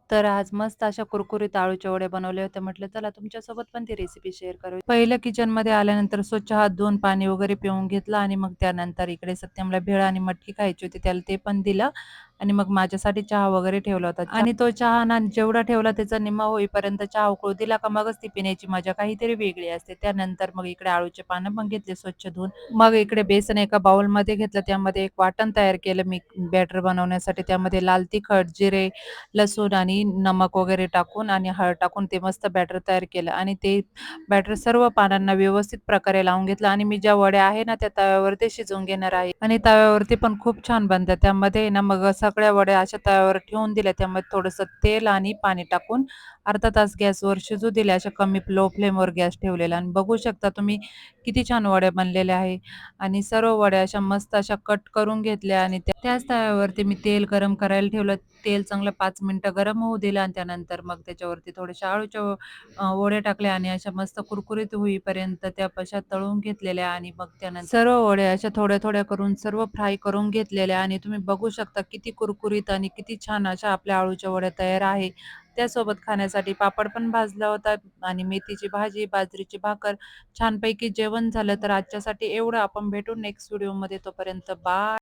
तर आज मस्त अशा कुरकुरीत आळूचे वडे बनवले होते. म्हटलं चला तुमच्यासोबत पण ती रेसिपी शेअर करूया. पहिलं किचनमध्ये आल्यानंतर स्वच्छ हात धुवून पाणी वगैरे पिऊन घेतलं आणि मग त्यानंतर इकडे सत्यमला भेळ आणि मटकी खायची होती. त्याला ते पण दिलं आणि मग माझ्यासाठी चहा वगैरे ठेवला होता. आणि तो चहा ना जेवढा ठेवला त्याचा निम्मा होईपर्यंत चहा उकळू दिला का मगच ती पिण्याची मजा काहीतरी वेगळी असते. त्यानंतर मग इकडे आळूचे पानं पण घेतले स्वच्छ धुवून. मग इकडे बेसन एका बाउलमध्ये घेतलं. त्यामध्ये एक वाटण तयार केलं मी बॅटर बनवण्यासाठी. त्यामध्ये लाल तिखट, जिरे, लसूण आणि नमक वगैरे टाकून आणि हळद टाकून ते मस्त बॅटर तयार केलं आणि ते बॅटर सर्व पानांना व्यवस्थित प्रकारे लावून घेतलं आणि मी ज्या वड्या आहे ना त्या तव्यावरती शिजवून घेणार आहे आणि तव्यावरती पण खूप छान बनतात. त्यामध्ये ना मग सगळ्या वड्या अशा तव्यावर ठेवून दिल्या. त्यामध्ये थोडंसं तेल आणि पाणी टाकून अर्धा तास गॅसवर शिजू दिल्या. अशा कमी लो फ्लेमवर गॅस ठेवलेला आणि बघू शकता तुम्ही किती छान वड्या बनलेल्या आहे आणि सर्व वड्या अशा मस्त अशा कट करून घेतल्या आणि त्याच तव्यावरती मी तेल गरम करायला ठेवलं. तेल चांगलं 5 मिनिटं गरम होऊ दिलं आणि त्यानंतर मग त्याच्यावरती थोड्याशा अळूच्या वड्या टाकल्या आणि अशा मस्त कुरकुरीत होईपर्यंत त्या अशा तळून घेतलेल्या आणि मग त्यानंतर सर्व वड्या अशा थोड्या-थोड्या करून सर्व फ्राय करून घेतलेल्या आणि तुम्ही बघू शकता किती कुरकुरीत आणि किती छान अशा आपल्या अळूच्या वड्या तयार आहे. त्यासोबत खाण्यासाठी पापड पण भाजला होता आणि मेथीची भाजी, बाजरीची भाकर. छानपैकी जेवण झालं. तर आजच्यासाठी एवढं. आपण भेटू नेक्स्ट व्हिडिओमध्ये. तोपर्यंत बाय.